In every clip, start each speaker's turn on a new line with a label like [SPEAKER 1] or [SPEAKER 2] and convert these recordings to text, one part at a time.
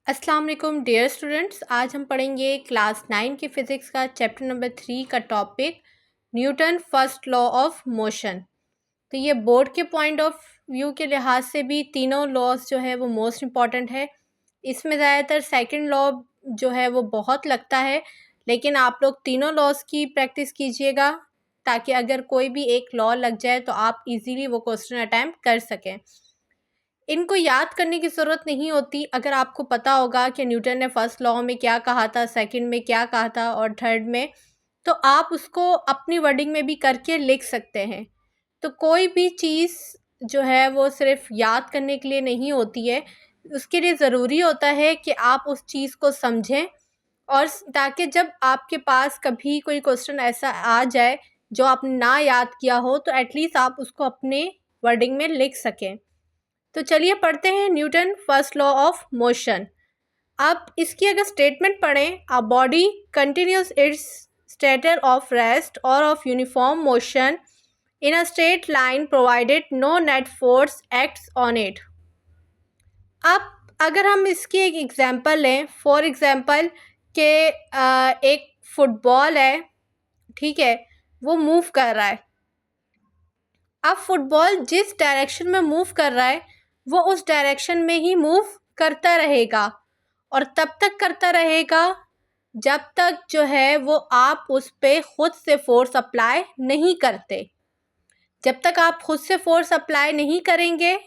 [SPEAKER 1] अस्सलाम वालेकुम dear students. आज हम पढ़ेंगे क्लास 9 के फ़िज़िक्स का चैप्टर नंबर 3 का topic Newton first law of motion. तो ये बोर्ड के पॉइंट ऑफ व्यू के लिहाज से भी तीनों लॉज जो है वो मोस्ट इम्पॉर्टेंट है। इसमें ज़्यादातर सेकंड लॉ जो है वो बहुत लगता है, लेकिन आप लोग तीनों लॉज की प्रैक्टिस कीजिएगा ताकि अगर कोई भी एक लॉ लग जाए तो आप इजीली वो क्वेश्चन अटैम्प्ट कर सकें। इनको याद करने की ज़रूरत नहीं होती। अगर आपको पता होगा कि न्यूटन ने फर्स्ट लॉ में क्या कहा था, सेकंड में क्या कहा था और थर्ड में, तो आप उसको अपनी वर्डिंग में भी करके लिख सकते हैं। तो कोई भी चीज़ जो है वो सिर्फ याद करने के लिए नहीं होती है, उसके लिए ज़रूरी होता है कि आप उस चीज़ को समझें और ताकि जब आपके पास कभी कोई क्वेश्चन ऐसा आ जाए जो आपने ना याद किया हो तो एटलीस्ट आप उसको अपने वर्डिंग में लिख सकें। तो चलिए पढ़ते हैं Newton first law of motion. अब इसकी अगर स्टेटमेंट पढ़ें, a body continues its state of rest or of uniform motion in a straight line provided no net force acts on it. अब अगर हम इसकी एक एग्जांपल लें, फॉर एग्जांपल के एक फुटबॉल है, ठीक है, वो मूव कर रहा है। अब फुटबॉल जिस डायरेक्शन में मूव कर रहा है वो उस डायरेक्शन में ही मूव करता रहेगा और तब तक करता रहेगा जब तक जो है वो आप उस पर खुद से फोर्स अप्लाई नहीं करते। जब तक आप खुद से फोर्स अप्लाई नहीं करेंगे,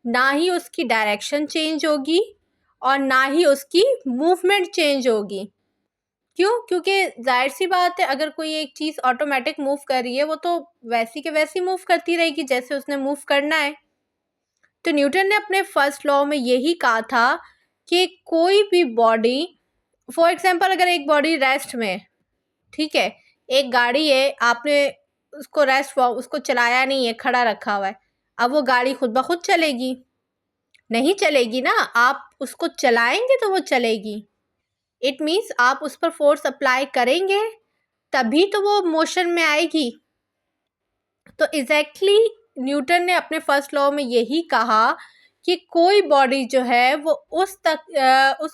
[SPEAKER 1] ना ही उसकी डायरेक्शन चेंज होगी और ना ही उसकी मूवमेंट चेंज होगी। क्यों? क्योंकि जाहिर सी बात है, अगर कोई एक चीज़ ऑटोमेटिक मूव कर रही है वो तो वैसी के वैसी मूव करती रहेगी जैसे उसने मूव करना है। तो न्यूटन ने अपने फर्स्ट लॉ में यही कहा था कि कोई भी बॉडी, फॉर एग्जांपल अगर एक बॉडी रेस्ट में, ठीक है, एक गाड़ी है, आपने उसको रेस्ट हुआ, उसको चलाया नहीं है, खड़ा रखा हुआ है, अब वो गाड़ी खुद ब खुद चलेगी? नहीं चलेगी ना, आप उसको चलाएंगे तो वो चलेगी। इट मीन्स आप उस पर फोर्स अप्लाई करेंगे तभी तो वो मोशन में आएगी। तो एग्जैक्टली न्यूटन ने अपने फर्स्ट लॉ में यही कहा कि कोई बॉडी जो है वो उस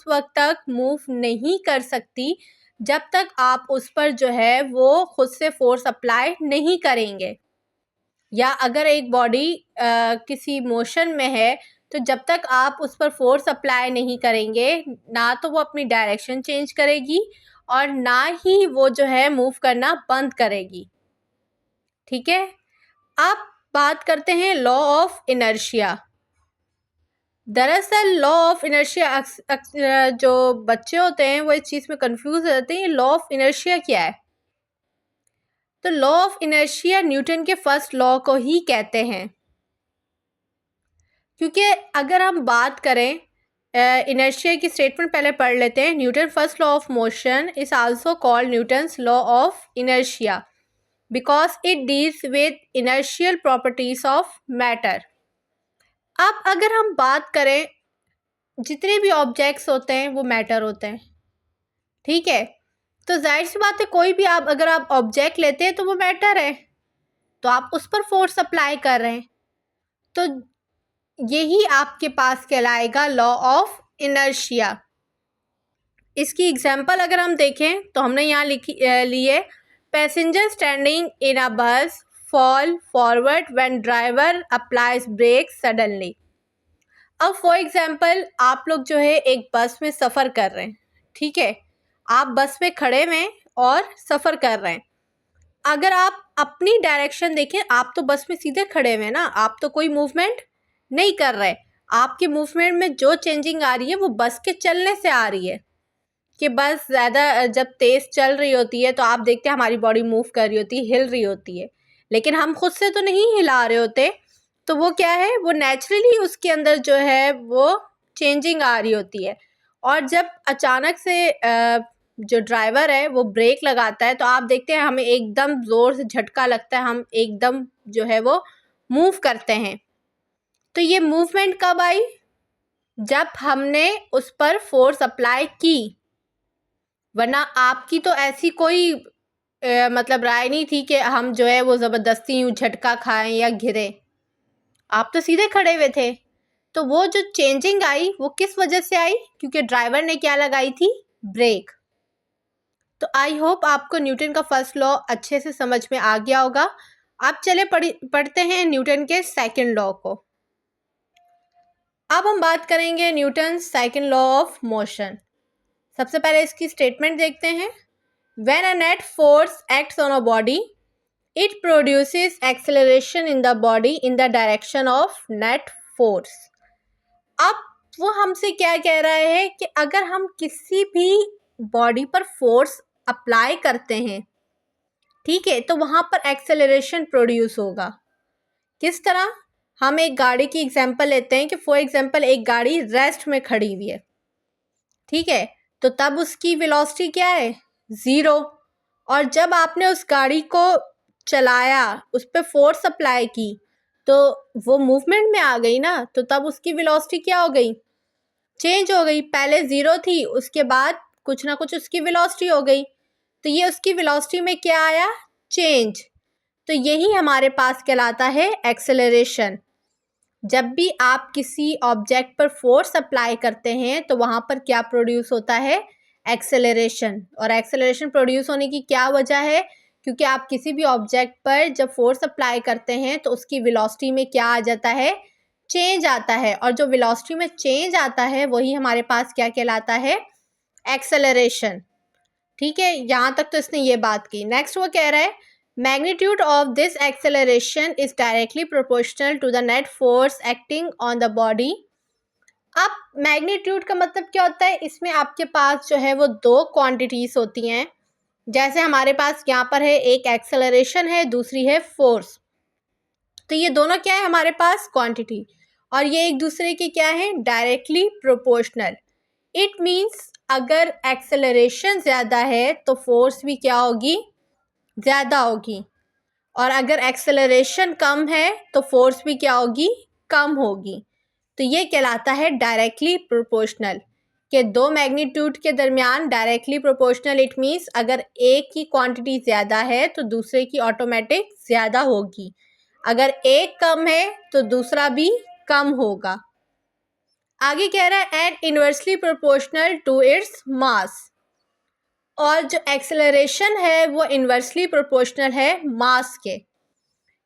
[SPEAKER 1] वक्त तक मूव नहीं कर सकती जब तक आप उस पर जो है वो खुद से फोर्स अप्लाई नहीं करेंगे। या अगर एक बॉडी किसी मोशन में है तो जब तक आप उस पर फोर्स अप्लाई नहीं करेंगे, ना तो वो अपनी डायरेक्शन चेंज करेगी और ना ही वो जो है मूव करना बंद करेगी। ठीक है, अब बात करते हैं लॉ ऑफ इनर्शिया। दरअसल लॉ ऑफ इनर्शिया जो बच्चे होते हैं वो इस चीज़ में कंफ्यूज हो जाते हैं, लॉ ऑफ इनर्शिया क्या है। तो लॉ ऑफ इनर्शिया न्यूटन के फर्स्ट लॉ को ही कहते हैं, क्योंकि अगर हम बात करें इनर्शिया की स्टेटमेंट पहले पढ़ लेते हैं। Newton first law of motion is also called Newton's law of inertia because it deals with inertial properties of matter. अब अगर हम बात करें, जितने भी ऑब्जेक्ट्स होते हैं वो मैटर होते हैं, ठीक है, तो जाहिर सी बात है कोई भी अगर आप ऑब्जेक्ट लेते हैं तो वो मैटर है, तो आप उस पर फोर्स अप्लाई कर रहे हैं, तो यही आपके पास कहलाएगा लॉ ऑफ इनर्शिया। इसकी एग्जांपल अगर हम देखें तो हमने यहाँ लिए passenger standing in a bus fall forward when driver applies brake suddenly. अब फॉर एग्जांपल आप लोग जो है एक बस में सफ़र कर रहे हैं, ठीक है, आप बस में खड़े हुए और सफ़र कर रहे हैं। अगर आप अपनी डायरेक्शन देखें, आप तो बस में सीधे खड़े हुए हैं ना, आप तो कोई मूवमेंट नहीं कर रहे। आपके मूवमेंट में जो चेंजिंग आ रही है वो बस के चलने से आ रही है कि बस ज़्यादा जब तेज़ चल रही होती है तो आप देखते हैं हमारी बॉडी मूव कर रही होती है, हिल रही होती है, लेकिन हम खुद से तो नहीं हिला रहे होते। तो वो क्या है, वो नेचुरली उसके अंदर जो है वो चेंजिंग आ रही होती है। और जब अचानक से जो ड्राइवर है वो ब्रेक लगाता है तो आप देखते हैं हमें एकदम ज़ोर से झटका लगता है, हम एकदम जो है वो मूव करते हैं। तो ये मूवमेंट कब आई? जब हमने उस पर फोर्स अप्लाई की, वरना आपकी तो ऐसी कोई मतलब राय नहीं थी कि हम जो है वो ज़बरदस्ती यूँ झटका खाएं या गिरे। आप तो सीधे खड़े हुए थे। तो वो जो चेंजिंग आई वो किस वजह से आई, क्योंकि ड्राइवर ने क्या लगाई थी, ब्रेक। तो आई होप आपको न्यूटन का फर्स्ट लॉ अच्छे से समझ में आ गया होगा। अब चले पढ़ते हैं न्यूटन के सेकंड लॉ को। अब हम बात करेंगे Newton second law of motion. सबसे पहले इसकी स्टेटमेंट देखते हैं। When a net force acts on a body it produces acceleration in the body in the direction of net force. अब वो हमसे क्या कह रहा है कि अगर हम किसी भी बॉडी पर फोर्स अप्लाई करते हैं, ठीक है, तो वहाँ पर एक्सेलरेशन प्रोड्यूस होगा। किस तरह? हम एक गाड़ी की एग्जांपल लेते हैं कि फॉर एग्जांपल एक गाड़ी रेस्ट में खड़ी हुई है, ठीक है, तो तब उसकी वेलोसिटी क्या है, 0। और जब आपने उस गाड़ी को चलाया, उस पर फोर्स अप्लाई की, तो वो मूवमेंट में आ गई ना, तो तब उसकी वेलोसिटी क्या हो गई, चेंज हो गई। पहले 0 थी, उसके बाद कुछ ना कुछ उसकी वेलोसिटी हो गई, तो ये उसकी वेलोसिटी में क्या आया, चेंज। तो यही हमारे पास कहलाता है एक्सेलरेशन। जब भी आप किसी ऑब्जेक्ट पर फोर्स अप्लाई करते हैं तो वहाँ पर क्या प्रोड्यूस होता है, एक्सेलरेशन। और एक्सेलरेशन प्रोड्यूस होने की क्या वजह है, क्योंकि आप किसी भी ऑब्जेक्ट पर जब फोर्स अप्लाई करते हैं तो उसकी वेलोसिटी में क्या आ जाता है, चेंज आता है। और जो वेलोसिटी में चेंज आता है वही हमारे पास क्या कहलाता है, एक्सेलरेशन। ठीक है, यहाँ तक तो इसने ये बात की। नेक्स्ट वो कह रहा है magnitude of this acceleration is directly proportional to the net force acting on the body. अब मैग्नीट्यूड का मतलब क्या होता है, इसमें आपके पास जो है वो दो क्वांटिटीज होती हैं। जैसे हमारे पास यहाँ पर है, एक एक्सेलरेशन है, दूसरी है फोर्स। तो ये दोनों क्या है हमारे पास, क्वांटिटी, और ये एक दूसरे के क्या है, डायरेक्टली प्रोपोर्शनल। इट मीन्स अगर एक्सेलरेशन ज़्यादा है तो फोर्स भी क्या होगी, ज़्यादा होगी। और अगर एक्सेलरेशन कम है तो फोर्स भी क्या होगी, कम होगी। तो ये कहलाता है डायरेक्टली प्रोपोर्शनल, कि दो मैग्नीट्यूड के दरमियान डायरेक्टली प्रोपोर्शनल। इट मीन्स अगर एक की क्वांटिटी ज़्यादा है तो दूसरे की ऑटोमेटिक ज़्यादा होगी, अगर एक कम है तो दूसरा भी कम होगा। आगे कह रहा है and inversely proportional to its mass. और जो एक्सेलरेशन है वो इनवर्सली प्रोपोर्शनल है मास के।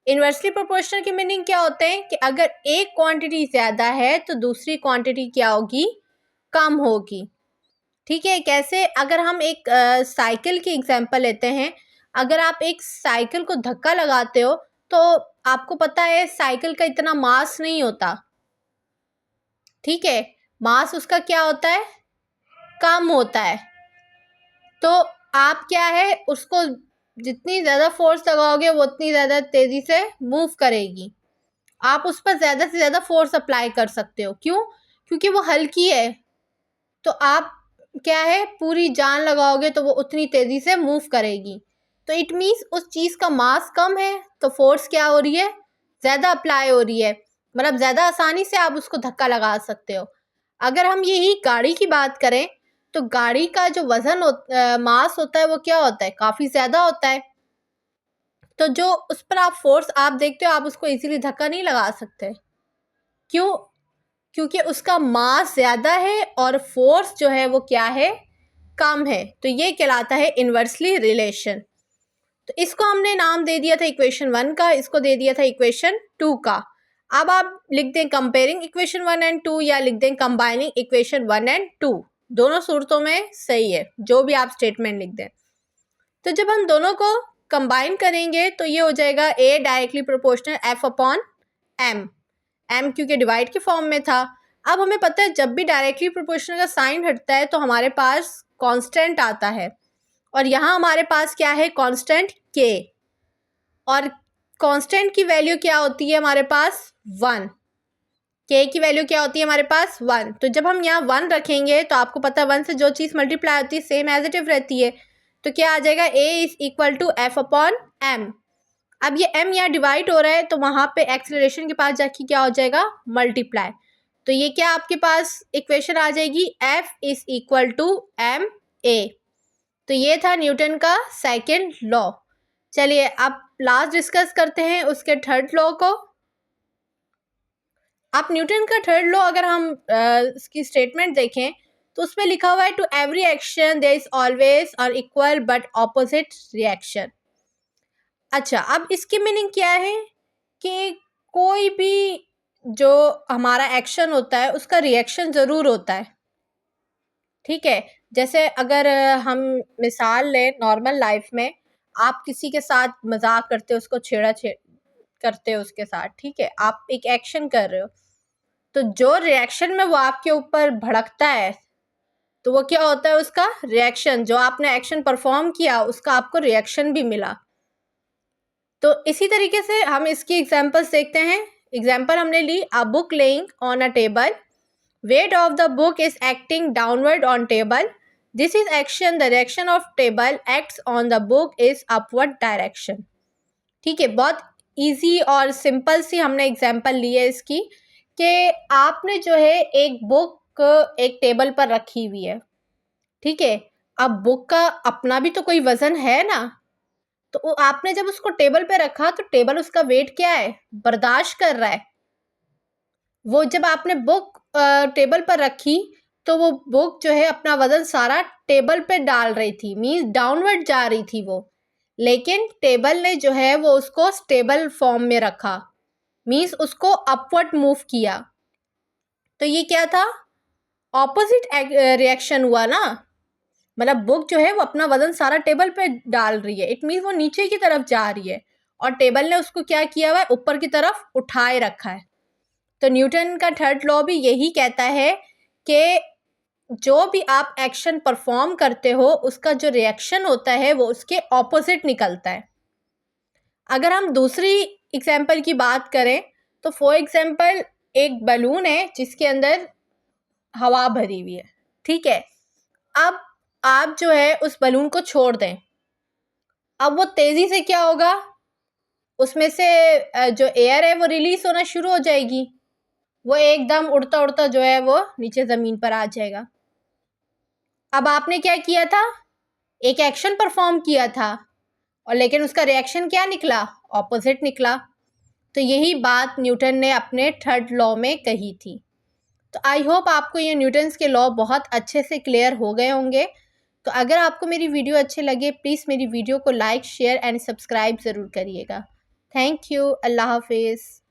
[SPEAKER 1] इनवर्सली प्रोपोर्शनल की मीनिंग क्या होते हैं कि अगर एक क्वांटिटी ज़्यादा है तो दूसरी क्वांटिटी क्या होगी, कम होगी। ठीक है, कैसे? अगर हम एक साइकिल की एग्जांपल लेते हैं। अगर आप एक साइकिल को धक्का लगाते हो तो आपको पता है साइकिल का इतना मास नहीं होता, ठीक है, मास उसका क्या होता है, कम होता है। तो आप क्या है, उसको जितनी ज़्यादा फोर्स लगाओगे वो उतनी ज़्यादा तेज़ी से मूव करेगी। आप उस पर ज़्यादा से ज़्यादा फोर्स अप्लाई कर सकते हो। क्यों? क्योंकि वो हल्की है। तो आप क्या है, पूरी जान लगाओगे तो वो उतनी तेज़ी से मूव करेगी। तो इट मीन्स उस चीज़ का मास कम है तो फोर्स क्या हो रही है, ज़्यादा अप्लाई हो रही है, मतलब ज़्यादा आसानी से आप उसको धक्का लगा सकते हो। अगर हम यही गाड़ी की बात करें तो गाड़ी का जो वज़न मास होता है वो क्या होता है, काफ़ी ज़्यादा होता है। तो जो उस पर आप फोर्स आप देखते हो, आप उसको इजीली धक्का नहीं लगा सकते। क्यों? क्योंकि उसका मास ज़्यादा है और फोर्स जो है वो क्या है, कम है। तो ये कहलाता है इन्वर्सली रिलेशन। तो इसको हमने नाम दे दिया था इक्वेशन 1 का, इसको दे दिया था इक्वेशन 2 का। अब आप लिख दें कंपेयरिंग इक्वेशन 1 एंड 2 या लिख दें कंबाइनिंग इक्वेशन 1 एंड 2, दोनों सूरतों में सही है, जो भी आप स्टेटमेंट लिख दें। तो जब हम दोनों को कंबाइन करेंगे तो ये हो जाएगा A directly proportional F upon M. M क्योंकि डिवाइड के फॉर्म में था। अब हमें पता है जब भी डायरेक्टली प्रोपोर्शनल का साइन हटता है तो हमारे पास कांस्टेंट आता है, और यहाँ हमारे पास क्या है, कांस्टेंट के। और कांस्टेंट की वैल्यू क्या होती है हमारे पास, 1। के की वैल्यू क्या होती है हमारे पास, 1। तो जब हम यहाँ 1 रखेंगे तो आपको पता है 1 से जो चीज़ मल्टीप्लाई होती है सेम एज इट इज रहती है। तो क्या आ जाएगा, A is equal to F upon M. अब ये m यहाँ डिवाइड हो रहा है तो वहाँ पे एक्सेलरेशन के पास जाके क्या हो जाएगा, मल्टीप्लाई। तो ये क्या आपके पास इक्वेशन आ जाएगी, f is equal to m a. तो ये था न्यूटन का सेकंड लॉ। चलिए अब लास्ट डिस्कस करते हैं उसके थर्ड लॉ को। आप न्यूटन का थर्ड लॉ अगर हम इसकी स्टेटमेंट देखें तो उसमें लिखा हुआ है to every action there is always और इक्वल बट ऑपोजिट रिएक्शन। अच्छा, अब इसकी मीनिंग क्या है कि कोई भी जो हमारा एक्शन होता है उसका रिएक्शन ज़रूर होता है। ठीक है, जैसे अगर हम मिसाल लें नॉर्मल लाइफ में, आप किसी के साथ मजाक करते हो, उसको छेड़ा करते हो उसके साथ, ठीक है, आप एक एक्शन कर रहे हो, तो जो रिएक्शन में वो आपके ऊपर भड़कता है तो वो क्या होता है, उसका रिएक्शन। जो आपने एक्शन परफॉर्म किया उसका आपको रिएक्शन भी मिला। तो इसी तरीके से हम इसकी एग्जांपल्स देखते हैं। एग्जांपल हमने ली, a book lying on a table, weight of the book is acting downward on table, this is action, the direction of table acts on the book is upward direction। ठीक है, बहुत easy और simple सी हमने example ली है इसकी कि आपने जो है एक बुक एक टेबल पर रखी हुई है, ठीक है, अब बुक का अपना भी तो कोई वजन है ना, तो आपने जब उसको टेबल पे रखा तो टेबल उसका वेट क्या है, बर्दाश्त कर रहा है। वो जब आपने बुक टेबल पर रखी तो वो बुक जो है अपना वजन सारा टेबल पे डाल रही थी, मीन्स डाउनवर्ड जा रही थी वो, लेकिन टेबल ने जो है वो उसको स्टेबल फॉर्म में रखा, मीन्स उसको अपवर्ड मूव किया। तो ये क्या था, ऑपोजिट रिएक्शन हुआ ना, मतलब बुक जो है वो अपना वजन सारा टेबल पे डाल रही है, इट मीन्स वो नीचे की तरफ जा रही है और टेबल ने उसको क्या किया हुआ है, ऊपर की तरफ उठाए रखा है। तो न्यूटन का थर्ड लॉ भी यही कहता है कि जो भी आप एक्शन परफॉर्म करते हो उसका जो रिएक्शन होता है वो उसके ऑपोजिट निकलता है। अगर हम दूसरी एग्जांपल की बात करें तो फॉर एग्जांपल एक बलून है जिसके अंदर हवा भरी हुई है, ठीक है, अब आप जो है उस बलून को छोड़ दें, अब वो तेजी से क्या होगा, उसमें से जो एयर है वो रिलीज होना शुरू हो जाएगी, वो एकदम उड़ता उड़ता जो है वो नीचे ज़मीन पर आ जाएगा। अब आपने क्या किया था, एक एक्शन परफॉर्म किया था और लेकिन उसका रिएक्शन क्या निकला, ऑपोजिट निकला। तो यही बात न्यूटन ने अपने थर्ड लॉ में कही थी। तो आई होप आपको ये न्यूटन्स के लॉ बहुत अच्छे से क्लियर हो गए होंगे। तो अगर आपको मेरी वीडियो अच्छे लगे प्लीज़ मेरी वीडियो को लाइक शेयर एंड सब्सक्राइब ज़रूर करिएगा। थैंक यू, अल्लाह हाफिज़।